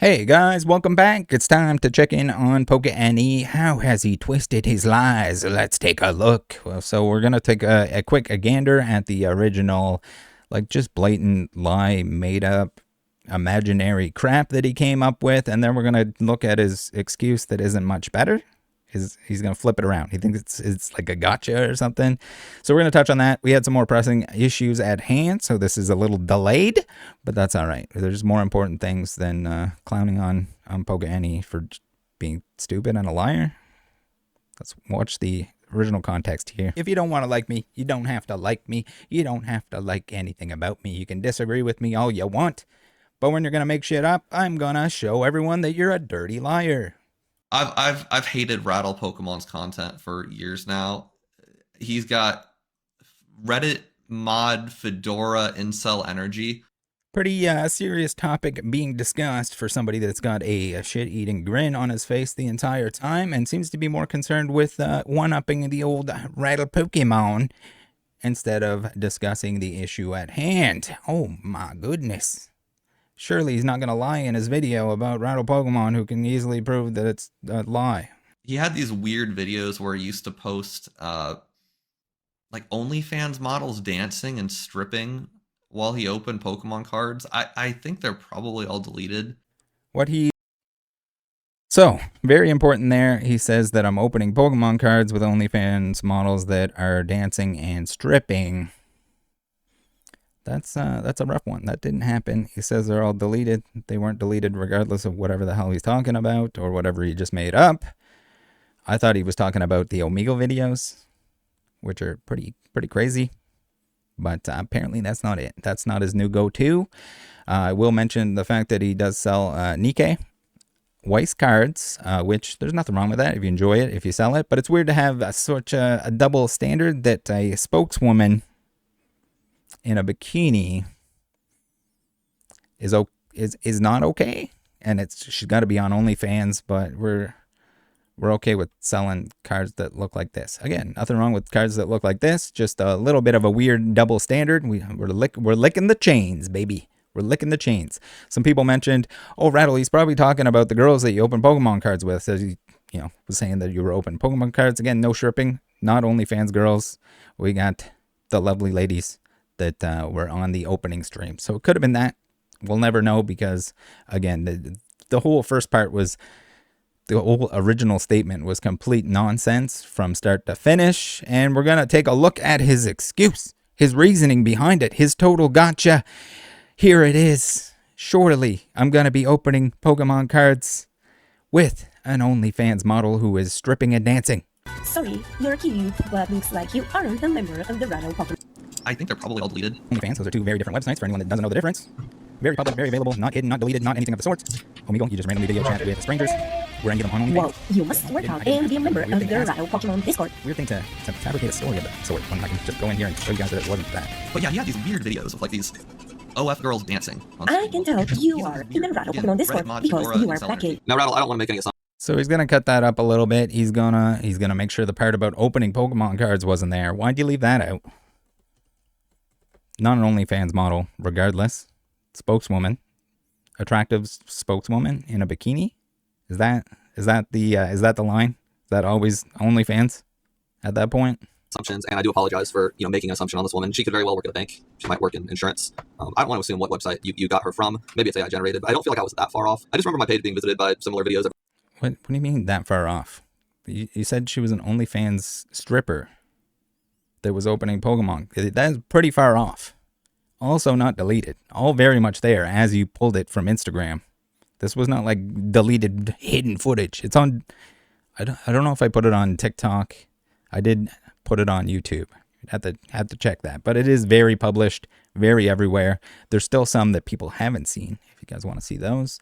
Hey guys, welcome back. It's time to check in on PokeNE. How has he twisted his lies? Let's take a look. Well, so we're going to take a quick gander at the original, like just blatant lie, made up, imaginary crap that he came up with. And then we're going to look at his excuse that isn't much better. He's going to flip it around. He thinks it's like a gotcha or something. So we're going to touch on that. We had some more pressing issues at hand, so this is a little delayed, but that's all right. There's more important things than clowning on PokeNE for being stupid and a liar. Let's watch the original context here. If you don't want to like me, you don't have to like me. You don't have to like anything about me. You can disagree with me all you want, but when you're going to make shit up, I'm going to show everyone that you're a dirty liar. I've hated Rattle Pokemon's content for years now. He's got Reddit mod Fedora incel energy. Pretty serious topic being discussed for somebody that's got a shit-eating grin on his face the entire time and seems to be more concerned with one-upping the old Rattle Pokemon instead of discussing the issue at hand. Oh my goodness. Surely he's not going to lie in his video about Rattle Pokemon who can easily prove that it's a lie. He had these weird videos where he used to post like OnlyFans models dancing and stripping while he opened Pokemon cards. I think they're probably all deleted. So, very important there. He says that I'm opening Pokemon cards with OnlyFans models that are dancing and stripping. That's a rough one. That didn't happen. He says they're all deleted. They weren't deleted regardless of whatever the hell he's talking about or whatever he just made up. I thought he was talking about the Omegle videos, which are pretty crazy. But apparently that's not it. That's not his new go-to. I will mention the fact that he does sell Nikkei Weiss cards, which there's nothing wrong with that if you enjoy it, if you sell it. But it's weird to have such a double standard that a spokeswoman in a bikini is not okay, and she's got to be on OnlyFans, but we're okay with selling cards that look like this. Again, nothing wrong with cards that look like this, just a little bit of a weird double standard. We're licking the chains, baby. We're licking the chains. Some people mentioned, oh, Rattle, he's probably talking about the girls that you open Pokemon cards with. So he, was saying that you were opening Pokemon cards. Again, no stripping, not OnlyFans girls. We got the lovely ladies that were on the opening stream. So it could have been that. We'll never know because, again, the whole first part was, the whole original statement was complete nonsense from start to finish. And we're going to take a look at his excuse, his reasoning behind it, his total gotcha. Here it is. Surely I'm going to be opening Pokemon cards with an OnlyFans model who is stripping and dancing. Sorry, you're cute, but looks like you aren't a member of the Rattle Pokemon. I think they're probably all deleted. OnlyFans, those are two very different websites for anyone that doesn't know the difference. Very public, very available, not hidden, not deleted, not anything of the sort. Omegle, you just randomly video chat with strangers. We're gonna get them on OnlyFans. Well, you must work out and be a member of the Rattle Pokemon Discord. Weird thing to fabricate a story of the sort when I can just go in here and show you guys that it wasn't that. But yeah, he had these weird videos of like these OF girls dancing. I can tell you are in the Rattle Pokemon Discord because you are backing. Now, Rattle, I don't want to make any assumptions. So he's gonna cut that up a little bit. He's gonna make sure the part about opening Pokemon cards wasn't there. Why'd you leave that out? Not an OnlyFans model, regardless. Spokeswoman. Attractive spokeswoman in a bikini. Is that the line? Is that always OnlyFans at that point? Assumptions, and I do apologize for making an assumption on this woman. She could very well work at a bank. She might work in insurance. I don't want to assume what website you got her from. Maybe it's AI generated, but I don't feel like I was that far off. I just remember my page being visited by similar videos. What do you mean that far off? You said she was an OnlyFans stripper that was opening Pokemon. That is pretty far off. Also not deleted. All very much there as you pulled it from Instagram. This was not like deleted hidden footage. It's on, I don't know if I put it on TikTok. I did put it on YouTube. Have to check that. But it is very published, very everywhere. There's still some that people haven't seen. If you guys want to see those,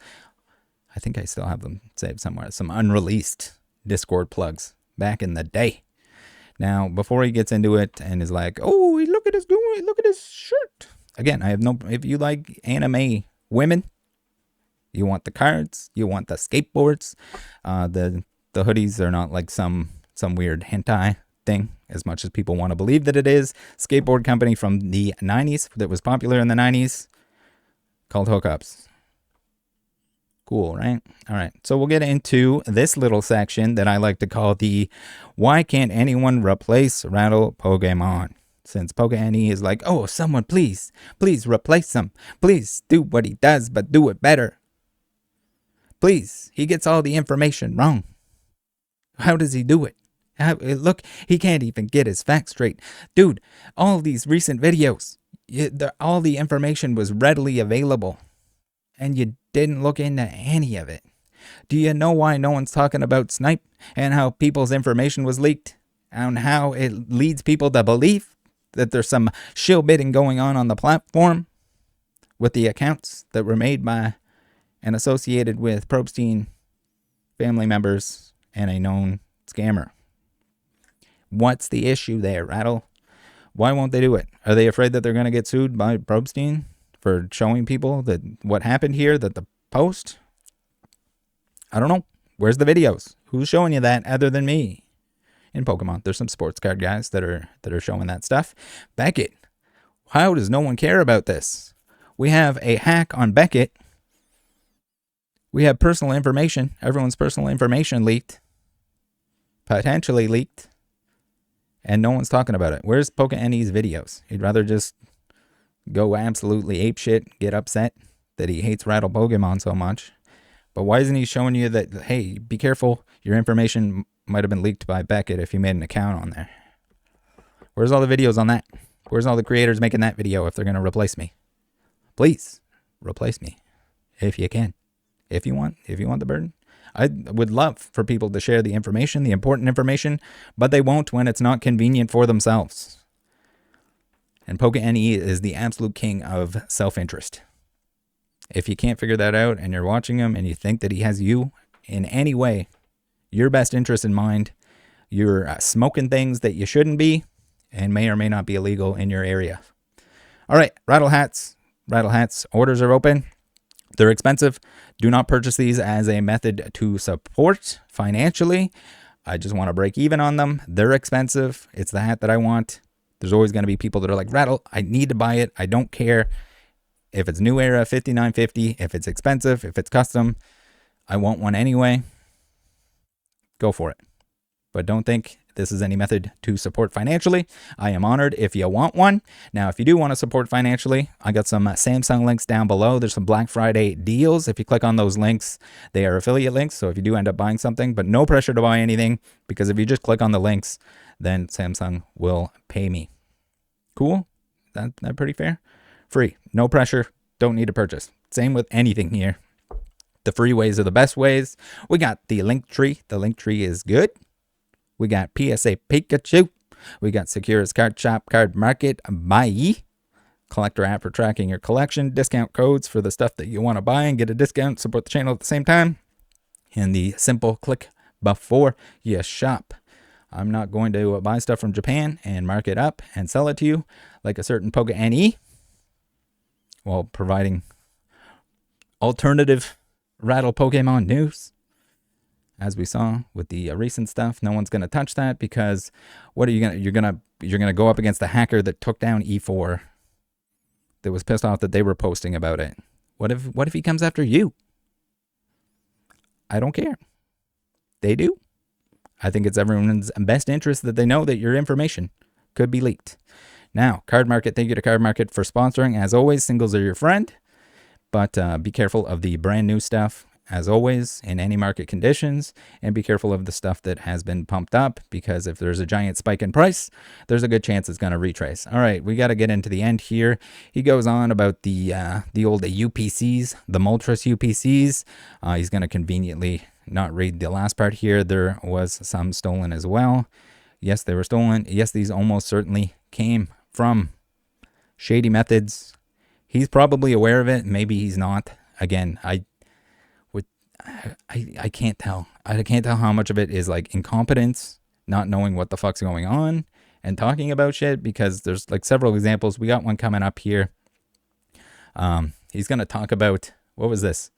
I think I still have them saved somewhere. Some unreleased Discord plugs back in the day. Now, before he gets into it and is like, oh, look at his shirt. Again, I have no, if you like anime women, you want the cards, you want the skateboards, the hoodies are not like some weird hentai thing, as much as people want to believe that it is. Skateboard company from the 90s that was popular in the 90s called Hookups. Cool, right? All right. So we'll get into this little section that I like to call the why can't anyone replace Rattle Pokemon? Since PokeNE is like, oh, someone please replace him. Please do what he does, but do it better. Please, he gets all the information wrong. How does he do it? Look, he can't even get his facts straight. Dude, all these recent videos, all the information was readily available, and you didn't look into any of it. Do you know why no one's talking about Snipe and how people's information was leaked? And how it leads people to believe that there's some shill bidding going on the platform with the accounts that were made by and associated with Probstein family members and a known scammer. What's the issue there, Rattle? Why won't they do it? Are they afraid that they're going to get sued by Probstein for showing people that what happened here, that the post? I don't know. Where's the videos? Who's showing you that other than me? In Pokemon, there's some sports card guys that are showing that stuff. Beckett, how does no one care about this? We have a hack on Beckett. We have personal information. Everyone's personal information leaked. Potentially leaked. And no one's talking about it. Where's PokeNE's videos? He'd rather just go absolutely apeshit, get upset that he hates Rattle Pokemon so much. But why isn't he showing you that, hey, be careful, your information might have been leaked by Beckett if you made an account on there? Where's all the videos on that? Where's all the creators making that video if they're going to replace me? Please, replace me if you can. If you want the burden. I would love for people to share the information, the important information, but they won't when it's not convenient for themselves. And PokeNE is the absolute king of self-interest. If you can't figure that out and you're watching him and you think that he has you in any way, your best interest in mind, you're smoking things that you shouldn't be and may or may not be illegal in your area. All right, Rattle Hats. Rattle Hats orders are open. They're expensive. Do not purchase these as a method to support financially. I just want to break even on them. They're expensive. It's the hat that I want. There's always going to be people that are like, Rattle, I need to buy it. I don't care if it's new era, $59.50, if it's expensive, if it's custom. I want one anyway. Go for it. But don't think this is any method to support financially. I am honored if you want one. Now, if you do want to support financially, I got some Samsung links down below. There's some Black Friday deals. If you click on those links, they are affiliate links. So if you do end up buying something, but no pressure to buy anything, because if you just click on the links, then Samsung will pay me. Cool? That pretty fair? Free. No pressure. Don't need to purchase. Same with anything here. The free ways are the best ways. We got the link tree. The link tree is good. We got PSA Pikachu. We got Securus Card Shop, Card Market, Buyee. Collector app for tracking your collection. Discount codes for the stuff that you want to buy and get a discount. Support the channel at the same time. And the simple click before you shop. I'm not going to buy stuff from Japan and mark it up and sell it to you like a certain PokeNE while providing alternative Rattle Pokemon news. As we saw with the recent stuff, no one's going to touch that because what are you going to you're going to go up against the hacker that took down E4 that was pissed off that they were posting about it. What if he comes after you? I don't care. They do. I think it's everyone's best interest that they know that your information could be leaked. Now, Card Market, thank you to Card Market for sponsoring. As always, singles are your friend, but be careful of the brand new stuff. As always, in any market conditions, and be careful of the stuff that has been pumped up, because if there's a giant spike in price, there's a good chance it's going to retrace. All right, we got to get into the end here. He goes on about the old UPCs, the Moltres UPCs. He's going to conveniently not read the last part here. There was some stolen as well. Yes, they were stolen. Yes, these almost certainly came from shady methods. He's probably aware of it. Maybe he's not. Again, I can't tell. I can't tell how much of it is like incompetence, not knowing what the fuck's going on, and talking about shit, because there's like several examples. We got one coming up here. He's going to talk about, what was this?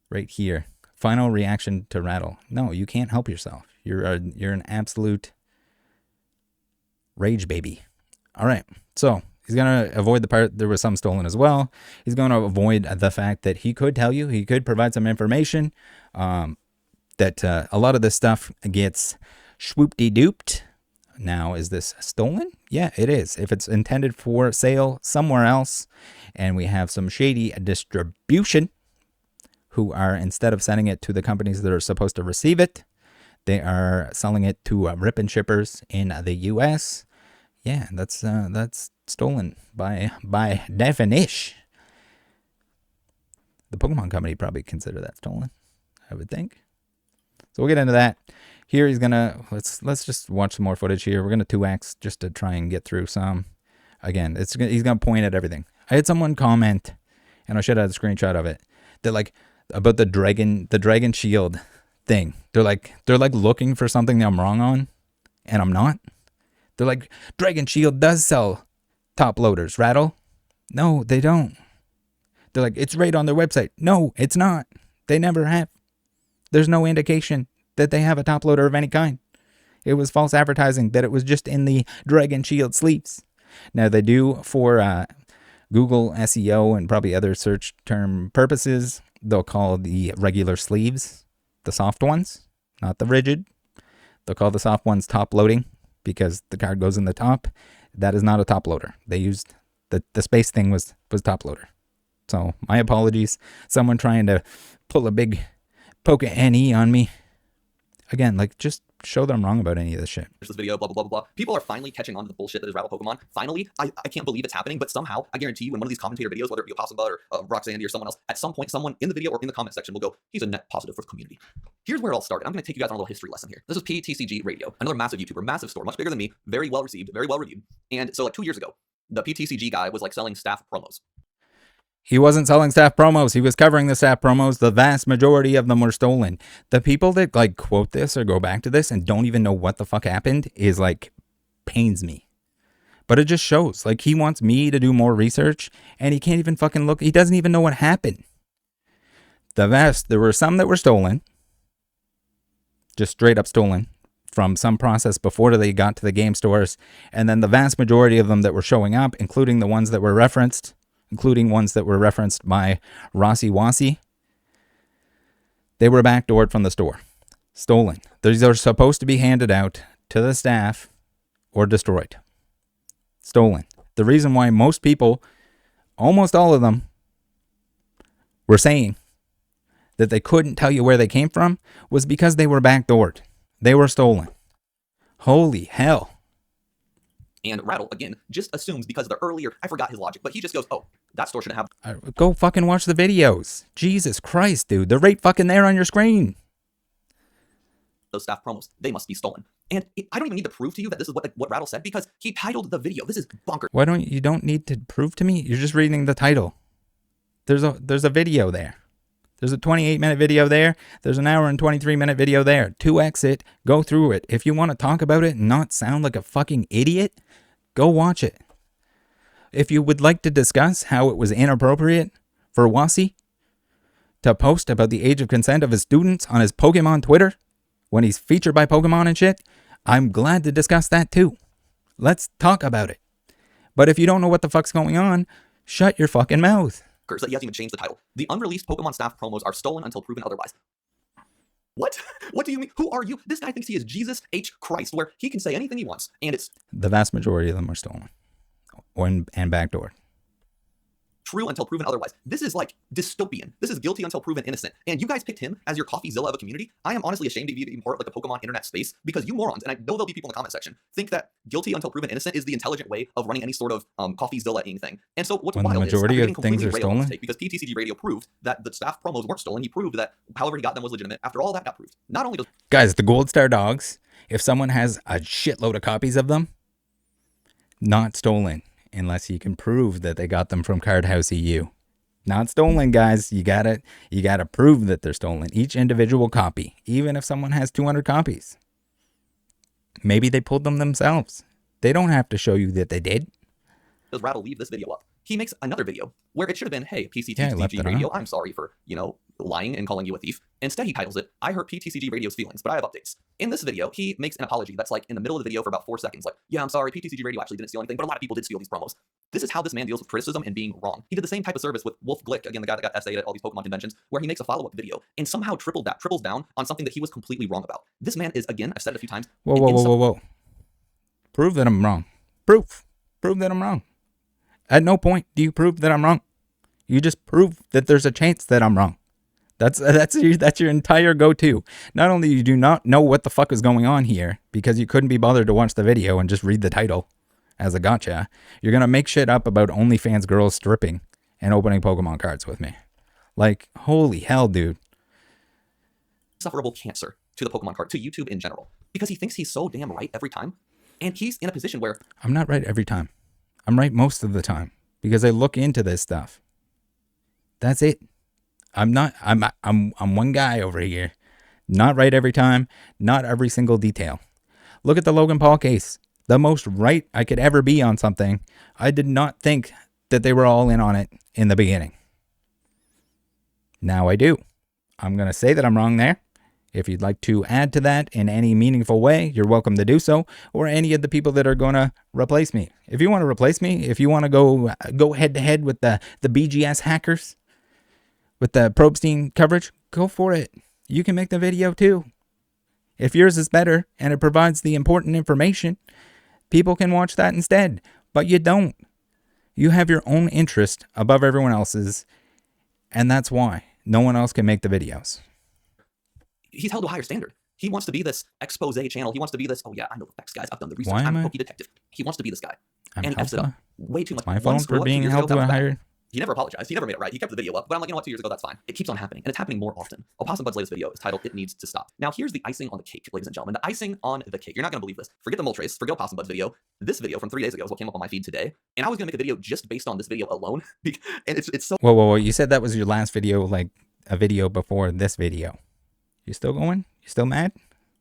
Right here. Final reaction to Rattle. No, you can't help yourself. You're an absolute rage baby. All right. So He's going to avoid the part there was some stolen as well. He's going to avoid the fact that he could tell you, he could provide some information, that a lot of this stuff gets swoop-de-dooped. Now, is this stolen? Yeah, it is. If it's intended for sale somewhere else, and we have some shady distribution who are, instead of sending it to the companies that are supposed to receive it, they are selling it to rip and shippers in the U.S. Yeah, that's stolen by definition. The Pokemon company probably consider that stolen, I would think. So we'll get into that. Here he's gonna let's just watch some more footage here. We're gonna 2x just to try and get through some. Again, he's gonna point at everything. I had someone comment, and I should have had a screenshot of it. That like about the dragon shield thing. They're like looking for something that I'm wrong on, and I'm not. They're like, Dragon Shield does sell top loaders, Rattle. No, they don't. They're like, it's right on their website. No, it's not. They never have. There's no indication that they have a top loader of any kind. It was false advertising that it was just in the Dragon Shield sleeves. Now they do for Google SEO and probably other search term purposes. They'll call the regular sleeves the soft ones, not the rigid. They'll call the soft ones top loading because the card goes in the top. That is not a top loader. They used the space thing was top loader. So my apologies. Someone trying to pull a big PokeNE on me. Again, like, just show that I'm wrong about any of this shit. There's this video, blah, blah, blah, blah, blah. People are finally catching on to the bullshit that is Rattle Pokemon. Finally, I can't believe it's happening, but somehow, I guarantee you, in one of these commentator videos, whether it be Opossum Butt or Roxandy or someone else, at some point, someone in the video or in the comment section will go, he's a net positive for the community. Here's where it all started. I'm going to take you guys on a little history lesson here. This is PTCG Radio, another massive YouTuber, massive store, much bigger than me, very well received, very well reviewed. And so like 2 years ago, the PTCG guy was like selling staff promos. He wasn't selling staff promos. He was covering the staff promos. The vast majority of them were stolen. The people that like quote this or go back to this and don't even know what the fuck happened is like pains me. But it just shows like he wants me to do more research and he can't even fucking look. He doesn't even know what happened. There were some that were stolen. Just straight up stolen from some process before they got to the game stores. And then the vast majority of them that were showing up, including the ones that were referenced, including ones that were referenced by Rossi Wassi, they were backdoored from the store. Stolen. These are supposed to be handed out to the staff or destroyed. Stolen. The reason why most people, almost all of them, were saying that they couldn't tell you where they came from was because they were backdoored. They were stolen. Holy hell. And Rattle, again, just assumes because they're earlier, I forgot his logic, but he just goes, oh, that store shouldn't have. Go fucking watch the videos. Jesus Christ, dude. They're right fucking there on your screen. Those staff promos, they must be stolen. And I don't even need to prove to you that this is what Rattle said because he titled the video. This is bonkers. You don't need to prove to me? You're just reading the title. There's a video there. There's a 28-minute video there. There's an hour and 23-minute video there. 2x it. Go through it. If you want to talk about it and not sound like a fucking idiot, go watch it. If you would like to discuss how it was inappropriate for Wassi to post about the age of consent of his students on his Pokemon Twitter when he's featured by Pokemon and shit, I'm glad to discuss that too. Let's talk about it. But if you don't know what the fuck's going on, shut your fucking mouth. That he hasn't even changed the title. The unreleased Pokemon staff promos are stolen until proven otherwise. What? What do you mean? Who are you? This guy thinks he is Jesus H. Christ, where he can say anything he wants, and it's... The vast majority of them are stolen. And backdoored. True until proven otherwise. This is like dystopian. This is guilty until proven innocent. And you guys picked him as your CoffeeZilla of a community. I am honestly ashamed to be part of like the Pokemon internet space because you morons, and I know there'll be people in the comment section, think that guilty until proven innocent is the intelligent way of running any sort of CoffeeZilla-ing thing. And so what's when wild the majority is of things are stolen? because PTCG Radio proved that the staff promos weren't stolen. He proved that however he got them was legitimate. After all that got proved. Not only does... Guys, the Gold Star dogs, if someone has a shitload of copies of them, not stolen. Unless you can prove that they got them from Card House EU. Not stolen, guys. You gotta prove that they're stolen. Each individual copy, even if someone has 200 copies. Maybe they pulled them themselves. They don't have to show you that they did. Does Rattle leave this video up? he makes another video where it should have been, hey, Yeah, I left PCTCG it Radio, on. I'm sorry for, lying and calling you a thief. Instead, he titles it, I hurt PTCG Radio's feelings, but I have updates. In this video, he makes an apology that's like in the middle of the video for about 4 seconds. Like, yeah, I'm sorry, PTCG Radio actually didn't steal anything, but a lot of people did steal these promos. This is how this man deals with criticism and being wrong. He did the same type of service with Wolf Glick, again, the guy that got essayed at all these Pokemon conventions, where he makes a follow-up video and somehow triples down on something that he was completely wrong about. This man is, again, I've said it a few times. Whoa. Prove that I'm wrong. Prove that I'm wrong. At no point do you prove that I'm wrong. You just prove that there's a chance that I'm wrong. That's your entire go-to. Not only you do not know what the fuck is going on here because you couldn't be bothered to watch the video and just read the title as a gotcha, you're going to make shit up about OnlyFans girls stripping and opening Pokemon cards with me. Like, holy hell, dude. Insufferable cancer to the Pokemon card, to YouTube in general, because he thinks he's so damn right every time. And he's in a position where I'm not right every time. I'm right most of the time because I look into this stuff. That's it. I'm one guy over here. Not right every time, not every single detail. Look at the Logan Paul case. The most right I could ever be on something. I did not think that they were all in on it in the beginning. Now I do. I'm going to say that I'm wrong there. If you'd like to add to that in any meaningful way, you're welcome to do so, or any of the people that are going to replace me. If you want to replace me, if you want to go head to head with the BGS hackers, with the Probstein coverage, go for it. You can make the video too. If yours is better and it provides the important information, people can watch that instead. But you don't. You have your own interest above everyone else's, and that's why no one else can make the videos. he's held to a higher standard. He wants to be this expose channel. He wants to be this, oh yeah, I know the facts, guys. I've done the research. I'm a Poke detective. He wants to be this guy. And F's it up way too much. My fault for being held to a higher... He never apologized. He never made it right. He kept the video up. But I'm like, you know what, 2 years ago, that's fine. It keeps on happening. And it's happening more often. Opossum Bud's latest video is titled, It Needs to Stop. Now, here's the icing on the cake, ladies and gentlemen. The icing on the cake. You're not going to believe this. Forget the Moltres. Forget Opossum Bud's video. This video from 3 days ago is what came up on my feed today. And I was going to make a video just based on this video alone. And it's so... Whoa. You said that was your last video, like a video before this video. You still going? You still mad?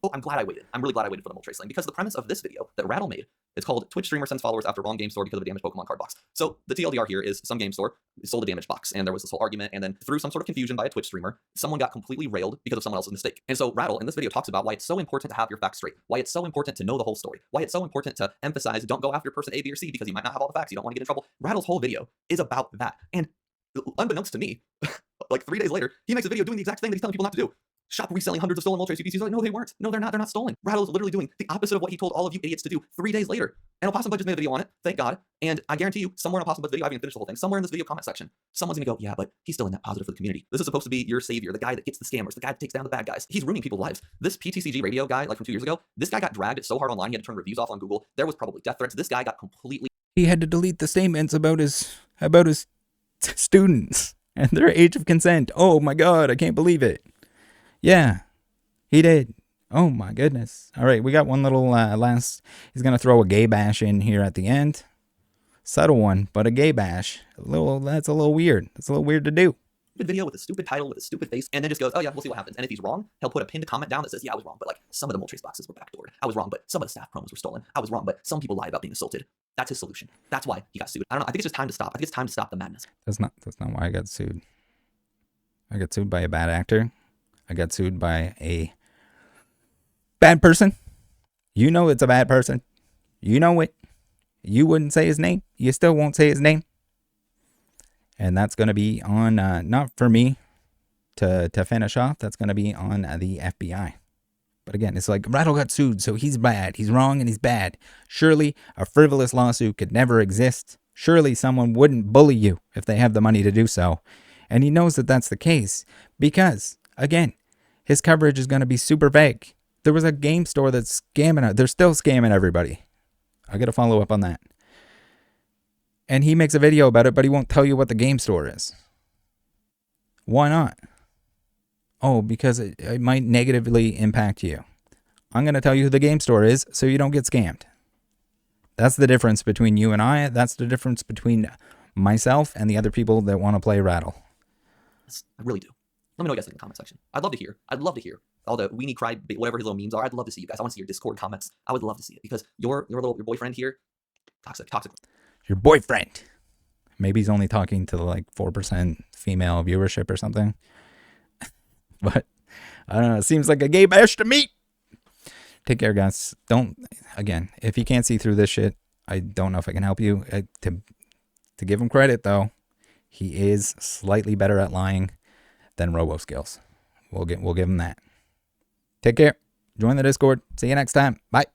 Oh, I'm glad I waited. I'm really glad I waited for the Moltres thing, because the premise of this video that Rattle made, it's called Twitch streamer sends followers after wrong game store because of a damaged Pokemon card box. So the TLDR here is some game store sold a damaged box, and there was this whole argument, and then through some sort of confusion by a Twitch streamer, someone got completely railed because of someone else's mistake. And so Rattle in this video talks about why it's so important to have your facts straight, why it's so important to know the whole story, why it's so important to emphasize don't go after person A, B, or C because you might not have all the facts, you don't want to get in trouble. Rattle's whole video is about that. And unbeknownst to me, like 3 days later, he makes a video doing the exact thing that he's telling people not to do. Shop reselling hundreds of stolen Moltres UPCs. He's like, no, they weren't. No, they're not. They're not stolen. Rattle's literally doing the opposite of what he told all of you idiots to do 3 days later. And Opossum Bud just made a video on it. Thank God. And I guarantee you, somewhere in Opossum Bud's video, I haven't even finished the whole thing. Somewhere in this video comment section, someone's gonna go, yeah, but he's still in that positive for the community. This is supposed to be your savior, the guy that gets the scammers, the guy that takes down the bad guys. He's ruining people's lives. This PTCG radio guy, like from 2 years ago, this guy got dragged so hard online, he had to turn reviews off on Google. There was probably death threats. This guy got completely... He had to delete the statements about his students and their age of consent. Oh my God, I can't believe it. Yeah, he did. Oh my goodness. All right, we got one little last... He's going to throw a gay bash in here at the end. Subtle one, but a gay bash. That's a little weird. That's a little weird to do. Video with a stupid title, with a stupid face, and then just goes, oh yeah, we'll see what happens. And if he's wrong, he'll put a pinned comment down that says, yeah, I was wrong, but like some of the Moltres boxes were backdoored. I was wrong, but some of the staff promos were stolen. I was wrong, but some people lied about being assaulted. That's his solution. That's why he got sued. I don't know. I think it's just time to stop. I think it's time to stop the madness. That's not why I got sued. I got sued by a bad actor. I got sued by a bad person. You know it's a bad person. You know it. You wouldn't say his name. You still won't say his name. And that's going to be on, not for me to finish off. That's going to be on the FBI. But again, it's like Rattle got sued, so he's bad. He's wrong and he's bad. Surely a frivolous lawsuit could never exist. Surely someone wouldn't bully you if they have the money to do so. And he knows that that's the case because, again, his coverage is going to be super vague. There was a game store that's scamming. They're still scamming everybody. I got to follow up on that. And he makes a video about it, but he won't tell you what the game store is. Why not? Oh, because it might negatively impact you. I'm going to tell you who the game store is so you don't get scammed. That's the difference between you and I. That's the difference between myself and the other people that want to play Rattle. I really do. Let me know what you guys think in the comment section. I'd love to hear. I'd love to hear all the weenie cry, whatever his little memes are. I'd love to see you guys. I want to see your Discord comments. I would love to see it because your boyfriend here, toxic. Your boyfriend. Maybe he's only talking to like 4% female viewership or something. But I don't know. It seems like a gay bash to me. Take care, guys. Again, if you can't see through this shit, I don't know if I can help you. To give him credit, though, he is slightly better at lying than RoboSkills. We'll give him that. Take care. Join the Discord. See you next time. Bye.